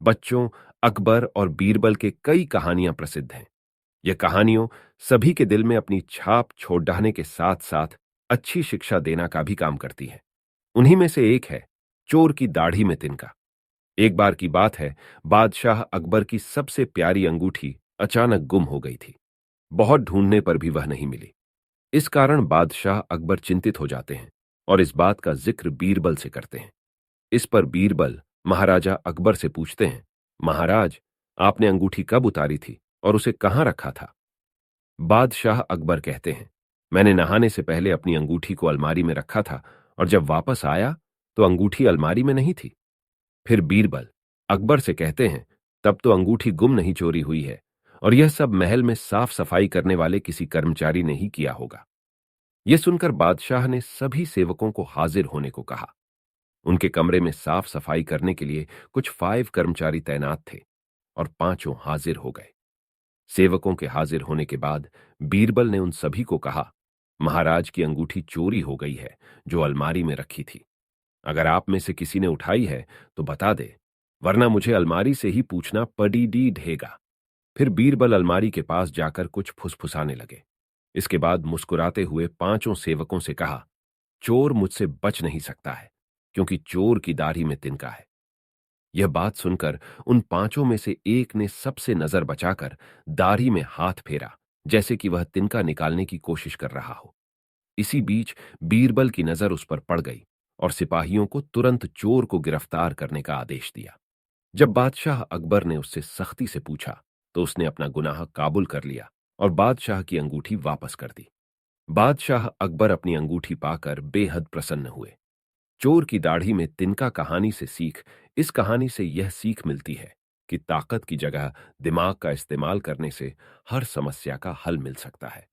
बच्चों, अकबर और बीरबल के कई कहानियां प्रसिद्ध हैं। ये कहानियों सभी के दिल में अपनी छाप छोड़ डालने के साथ साथ अच्छी शिक्षा देना का भी काम करती हैं। उन्हीं में से एक है चोर की दाढ़ी में तिनका। एक बार की बात है, बादशाह अकबर की सबसे प्यारी अंगूठी अचानक गुम हो गई थी। बहुत ढूंढने पर भी वह नहीं मिली। इस कारण बादशाह अकबर चिंतित हो जाते हैं और इस बात का जिक्र बीरबल से करते हैं। इस पर बीरबल महाराजा अकबर से पूछते हैं, महाराज, आपने अंगूठी कब उतारी थी और उसे कहां रखा था? बादशाह अकबर कहते हैं, मैंने नहाने से पहले अपनी अंगूठी को अलमारी में रखा था और जब वापस आया तो अंगूठी अलमारी में नहीं थी। फिर बीरबल अकबर से कहते हैं, तब तो अंगूठी गुम नहीं चोरी हुई है और यह सब महल में साफ सफाई करने वाले किसी कर्मचारी ने ही किया होगा। यह सुनकर बादशाह ने सभी सेवकों को हाजिर होने को कहा। उनके कमरे में साफ सफाई करने के लिए कुछ 5 कर्मचारी तैनात थे और पांचों हाजिर हो गए। सेवकों के हाजिर होने के बाद बीरबल ने उन सभी को कहा, महाराज की अंगूठी चोरी हो गई है जो अलमारी में रखी थी। अगर आप में से किसी ने उठाई है तो बता दे, वरना मुझे अलमारी से ही पूछना पड़ी ढेगा। फिर बीरबल अलमारी के पास जाकर कुछ फुसफुसाने लगे। इसके बाद मुस्कुराते हुए पांचों सेवकों से कहा, चोर मुझसे बच नहीं सकता है, क्योंकि चोर की दाढ़ी में तिनका है। यह बात सुनकर उन पांचों में से एक ने सबसे नजर बचाकर दाढ़ी में हाथ फेरा, जैसे कि वह तिनका निकालने की कोशिश कर रहा हो। इसी बीच बीरबल की नजर उस पर पड़ गई और सिपाहियों को तुरंत चोर को गिरफ्तार करने का आदेश दिया। जब बादशाह अकबर ने उससे सख्ती से पूछा तो उसने अपना गुनाह काबुल कर लिया और बादशाह की अंगूठी वापस कर दी। बादशाह अकबर अपनी अंगूठी पाकर बेहद प्रसन्न हुए। चोर की दाढ़ी में तिनका कहानी से सीख, इस कहानी से यह सीख मिलती है कि ताकत की जगह दिमाग का इस्तेमाल करने से हर समस्या का हल मिल सकता है।